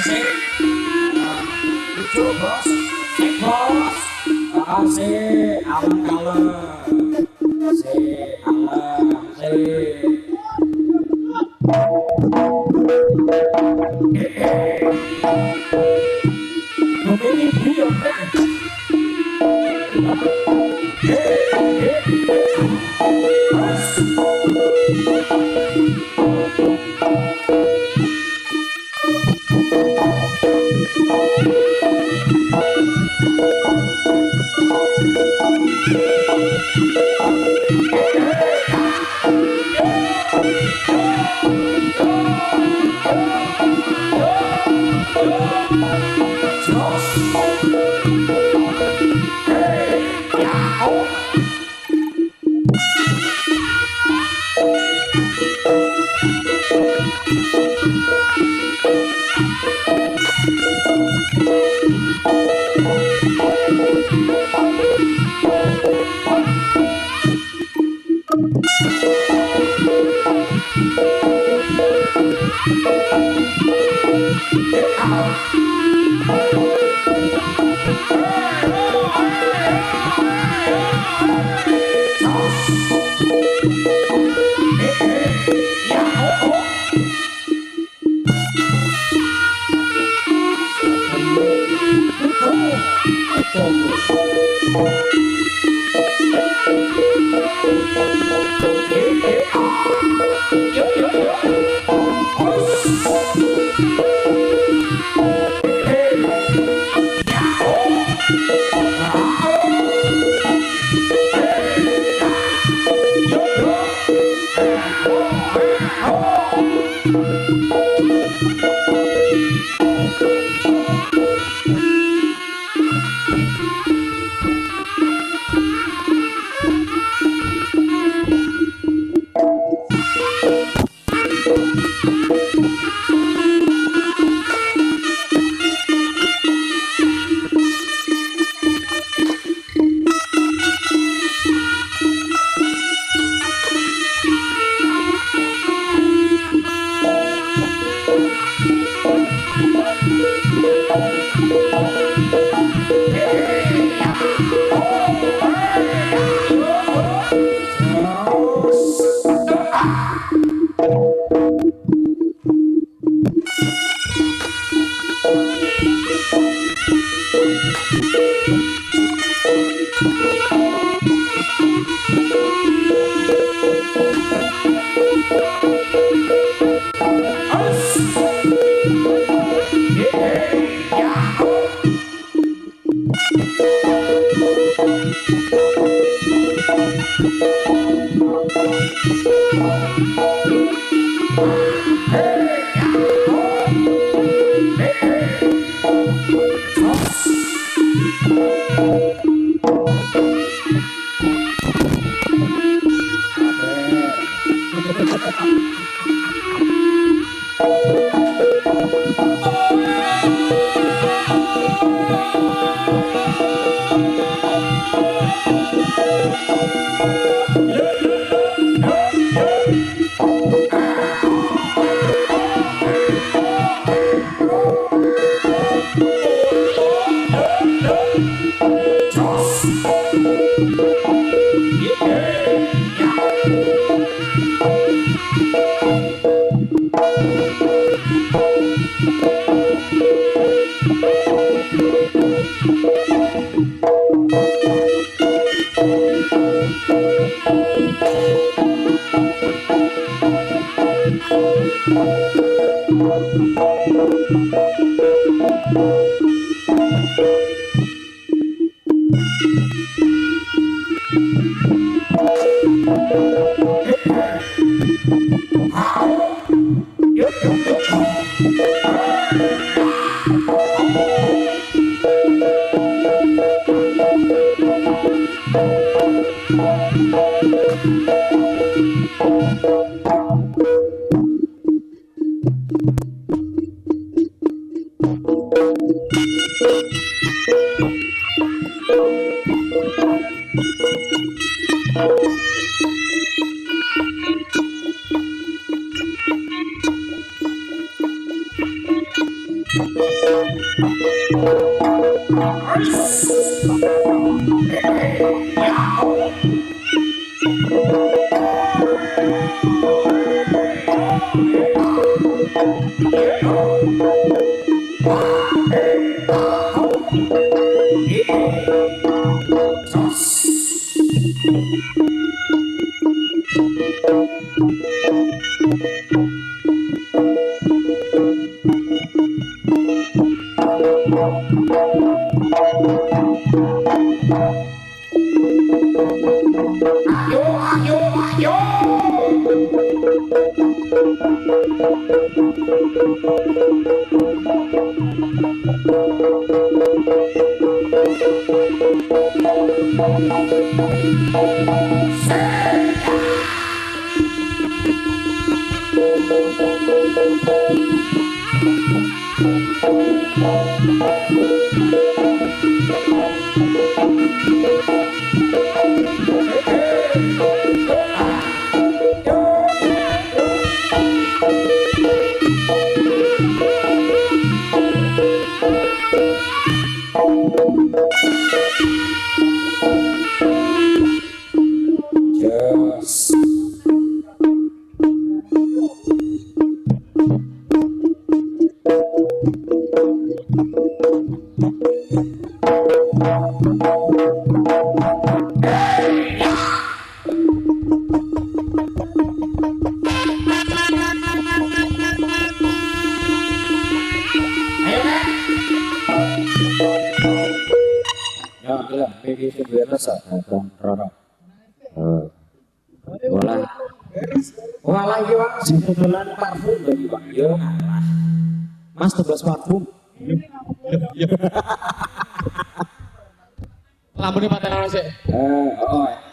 Asik. Lucu bos. Cek bos. Asik. Alam kalem. Asik. Alam. Asik. Memilih biotek. Yes. Ya, bilang, ini sebenarnya sahabat Rono. Walah, walah iki Pak, sebulan parfum lagi Pak. Ya, Mas tugas parfum. Lampu ini paten ana sik.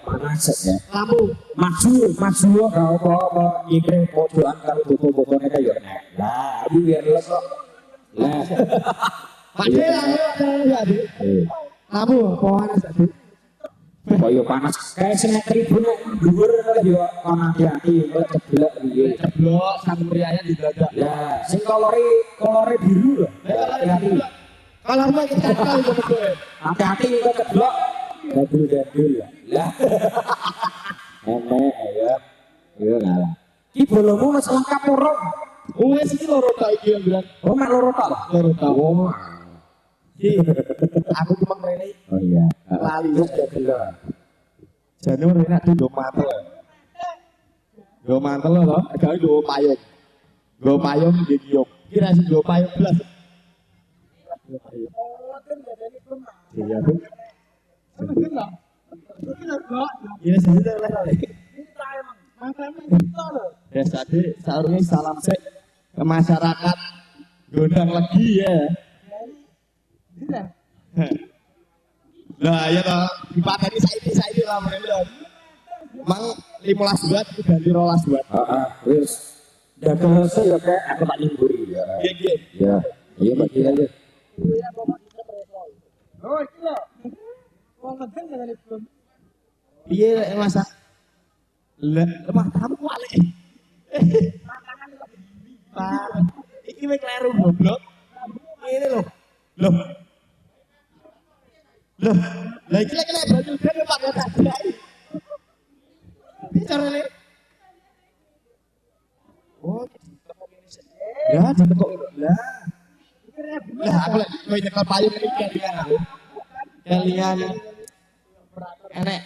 Panas ya. Lampu. Maju gak apa-apa. Iki pojokan karo boko-bokone kae yo nek. Lah, iki biar les kok. Lah. Pade ya, Dik. Lampu panas tadi. Kok yo panas kae sing tribun dhuwur yo ana hati-hati kok ceblok piye. Ceblok sang priaya didadak. Lah, sing kolore biru lho. Hati-hati. Kalau mau kita tahu kok betul. Hati-hati kok ceblok. Gadul-gadul lah. Lah. Enak ya. Yo lah. Ki bolomu wis lengkap urung. Wes iki loro tak iki yang bilang. Oh, mak loro tok lah. Loro tak. Oh. Iki aku cuma rene Oh iya. lali wis gadel. Jane Enak tuh do mantel. Do mantel lho, gawe do payung. Do payung nggih giok. Kira sing do payung blas. Iya tuh. Ini saja lah. Ya tadi seharusnya salam sek ke masyarakat Gondang lagi ya. Nah ya toh dipateni saiki lah mereka. Mang 15 buat ganti 12 buat. Heeh, wis. Dagang saya ya kayak aku tak nyemburi ya. Iya iya. Ya. Iya bagi aja. Oh iki lho. Wong ngeden ngene belum. Iya masa. Lemah tamu wale. Pak, iki wis kleru goblok. Ini lho. Loh. Loh, lah iki lek baju dhewe Pak ya tak dilai. Iki carane. Oh, ya ditekok lah. Lah aku lek kowe nyekel payung iki kelingan aku. Kelingan. Enek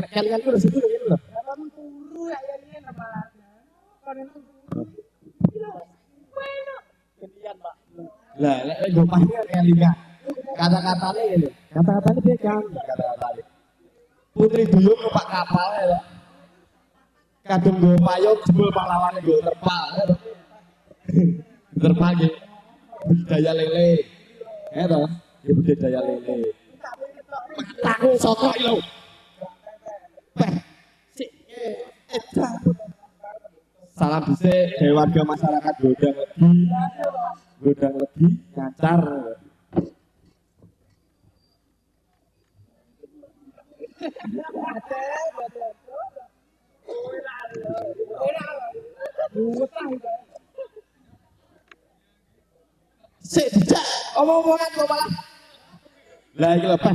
kelingan ku situ gitu lho. Kamu turu ya ini namanya. Kon itu. Kelingan, Pak. Lah lek go payung kelingan. Kata-katanya ini, kata-katanya dia kan kata-katanya. Putri Duyung numpak kapal ya, kadung gue payung jebul pahlawan gue terpal, terpal gitu, budidaya lele, ya toh, budidaya lele. Aku sokok lo, salam bisa warga masyarakat Gondang legi, ngancar. Sik dijak omong-omongan kok malah. Lah iki lho, Pan.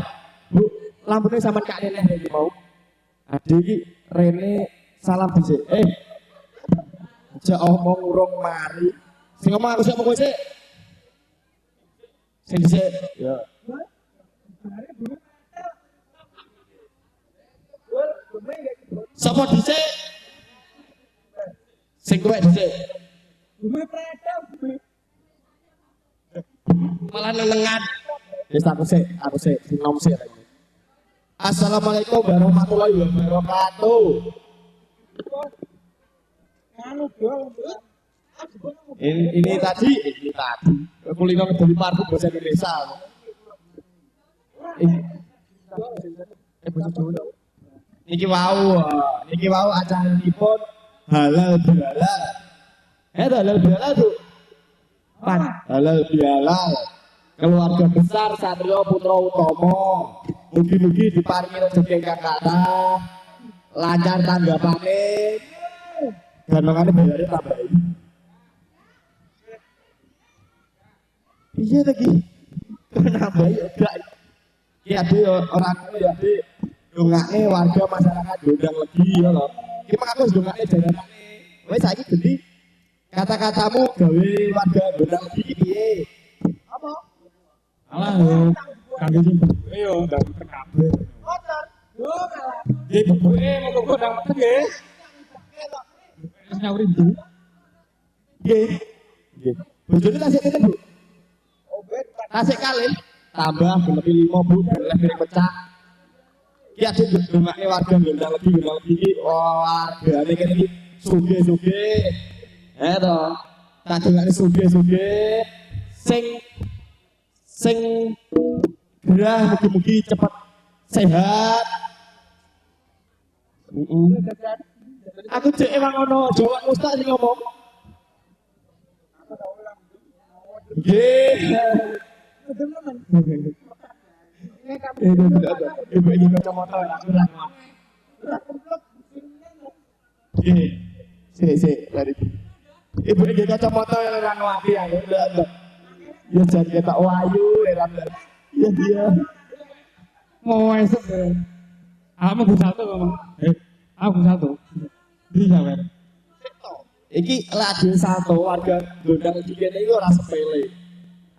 Bu, lampune sampean kak neneh iki mau. Ade iki rene salam dhisik. Aja omong urung mari. Sing ngomong aku sik apa kowe sik? Sing dhisik. Ya. Sapa dhisik? Sing kowe dhisik. Malah nenengan. Wis aku sik nom sik. Assalamualaikum warahmatullahi wabarakatuh. Ini tadi kulino ngedoli parfum bahasa Indonesia. Niki wau acaranipun halal bihalal. Halal bihalal tuh. Pan halal bihalal. Keluarga besar Satrio Putra Utomo. Mugi-mugi diparingi rezeki ingkang kathah. Lancar tanggapane. Ganongane bayare tambahi. Iya lagi. Kenapa ya enggak? Ya di orang ya di dongake warga masyarakat Gondang lagi ya loh. Ki aku dongake jalanane. Wis saiki gede. Kata-katamu gawe warga Gondang lagi piye? Apa? Alah yo, kangge sing yo ndang kabeh. Motor. Yo kalah. Nggih, bukuke monggo ndang meten nggih. Wis nyawuri Bu. Nggih. Nggih. Bojone tasik pinten, Bu? Tasik kalih tambah lebih 5 Bu, lebih pecah. Ki ade dongake warga Gondang lagi iki wargane kene iki sugih-sugih. To. Tak dongake sugih-sugih. Sing gerah mugi-mugi cepat sehat. Aku cek emang ngono, Jawa Mustak sing ngomong. Nggih. Ibu iki kacamata aku lang. Nggih. Sik dari. Ibu iki kacamata lang wapi ya. Ya jangan kita wayu elam. Ya dia. Mau esuk deh. Kamu gue satu ngomong. Aku satu. Bisa kan? Iki lagi satu warga Gondang iki kene iki ora sepele.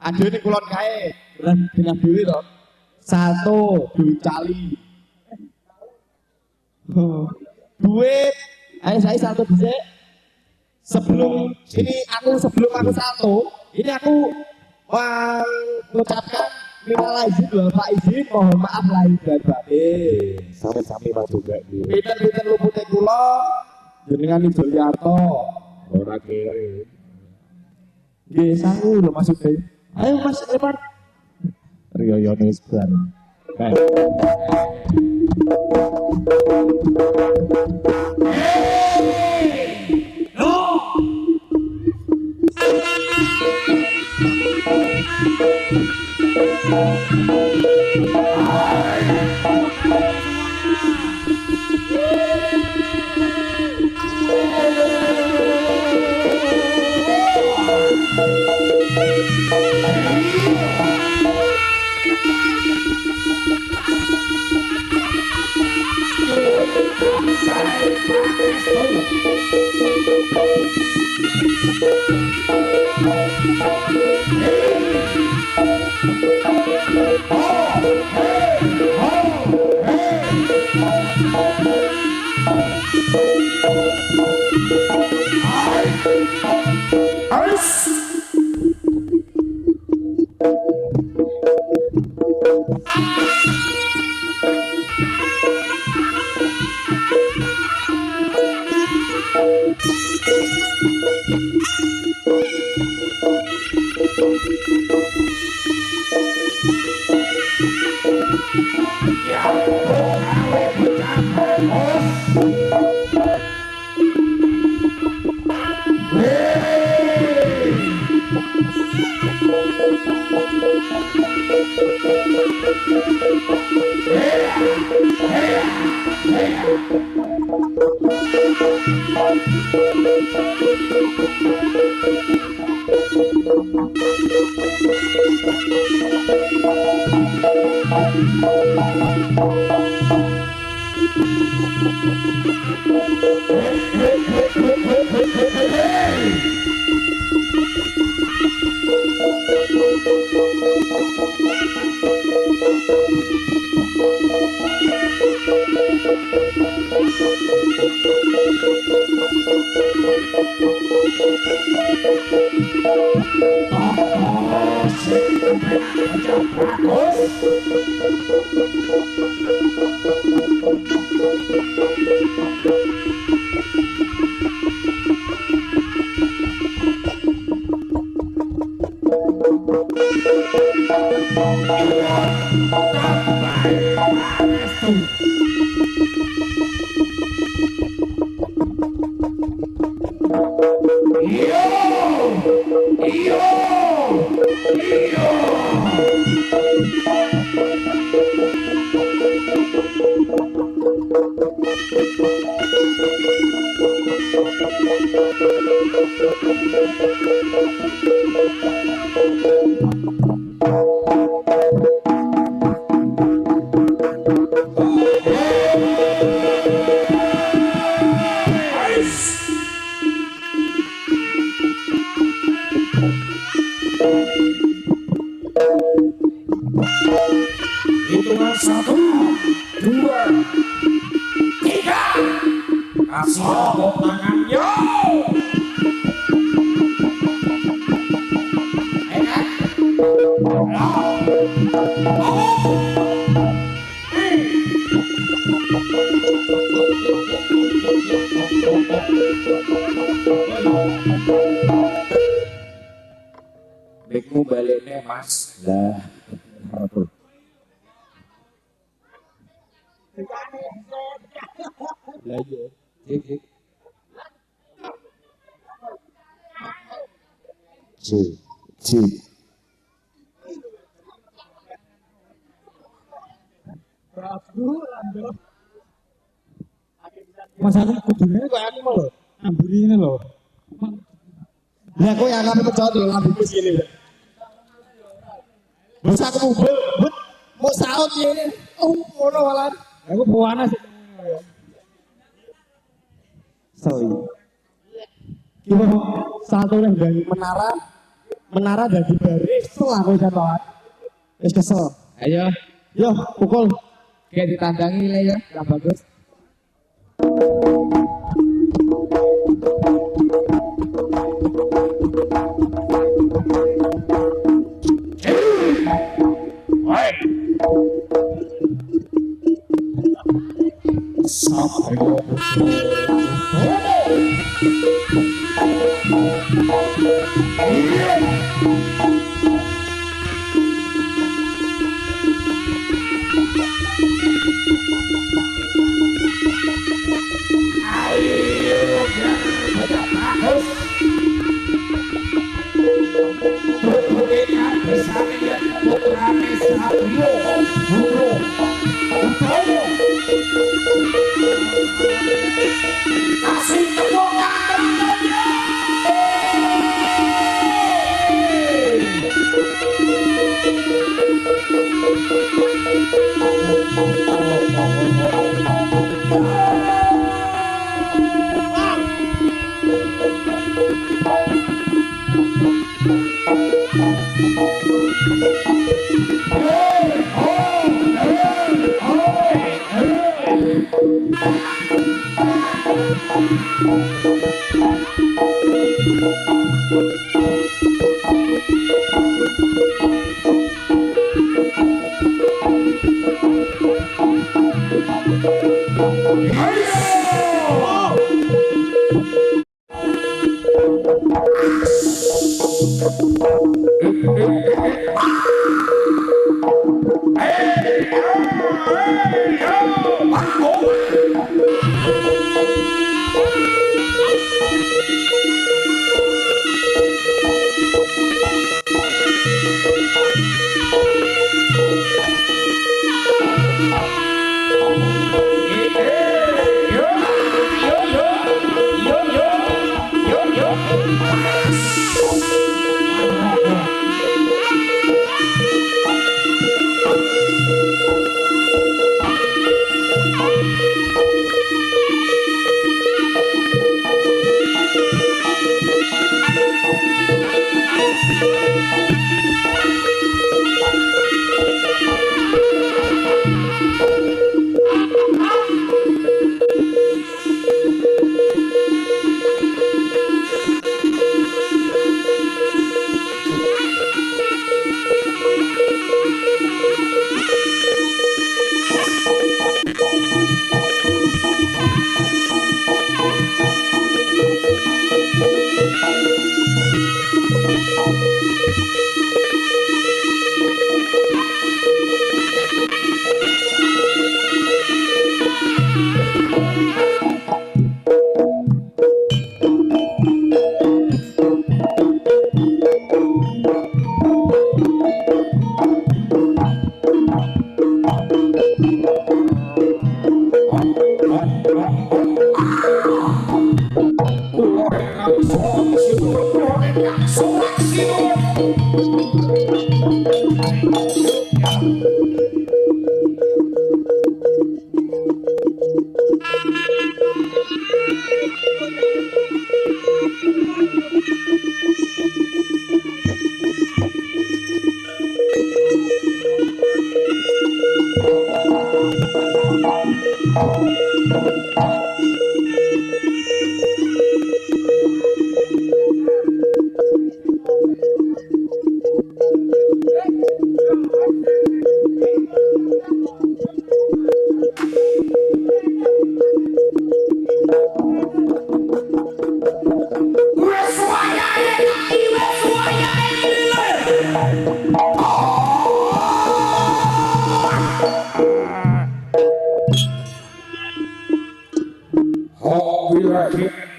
Adene kulon kae, lan genah dhewe to. Satu dicali. Duit. Ayo saya satu dhisik. Sebelum aku satu, ini aku mengucapkan minal aizin wal faizin, mohon maaf lahir dan batin. Sampai Mas juga gitu. Pinten-pinten lupute kula jenengan Ijo Yarto. Ora kere. Nggih sangu lho maksudnya. Ayo Mas Evan. Rio Yones Ban. Baik. Hitungan 1, 2, 3. Kasih tepuk tangan yo. Bekmu baliknya mas. Lah. Lagi. Cik. Mas aku kudune kok aku mau lho. Amburi ini lho. Lah kowe yang ngapain percaya lho lampu sini. Bos aku mau saut ini. Oh, ngono walan. Aku bawana sih. Sorry. Kita satu yang dari Menara dan di baris setelah kowe jatuhan. Wis kesel. ayo Yo, pukul. kayak ditandangi lah ya. Yang bagus.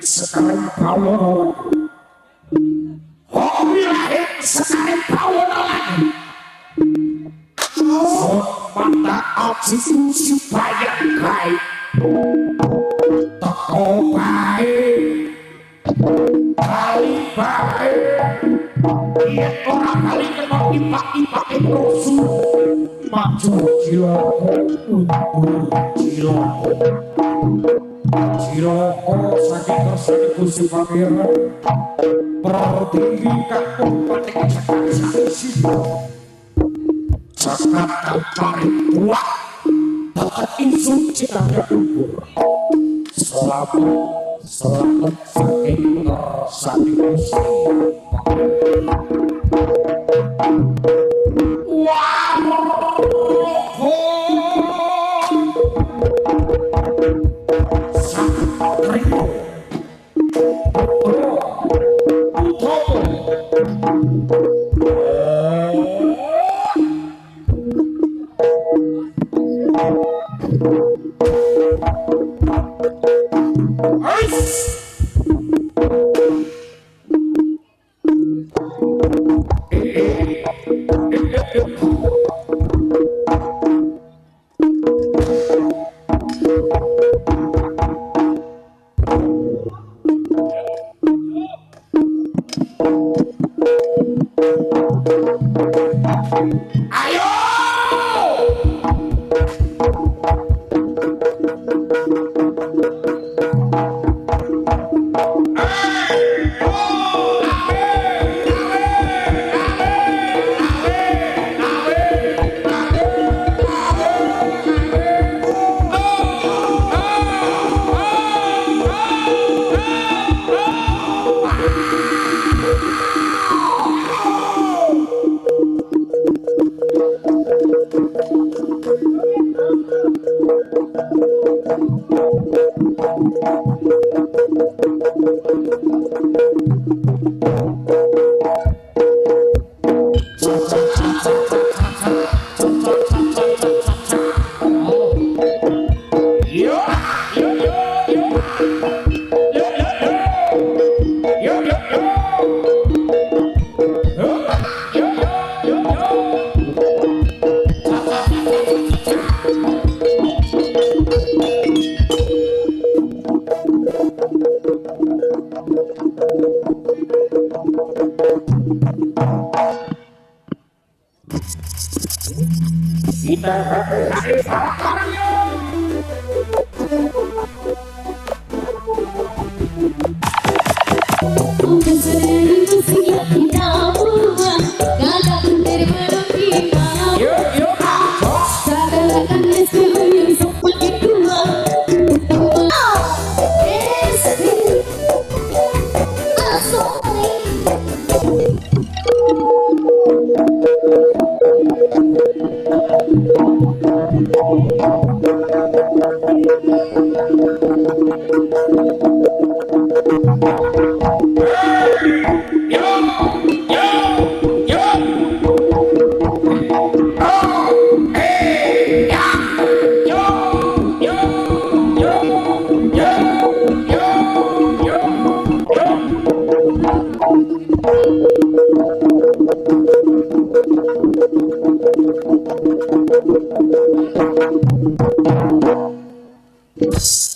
Sekarang power, sekarang power lagi. Mata aksi supaya baik, toko baik, kali baik. Lihat orang kali kenal ipak itu maju ciloko, ciloko sakit tersebut si pangeran pertinggi kabupaten sekali Jakarta paling kuat dapat insun cita kubur selamat saking tersakit Yes.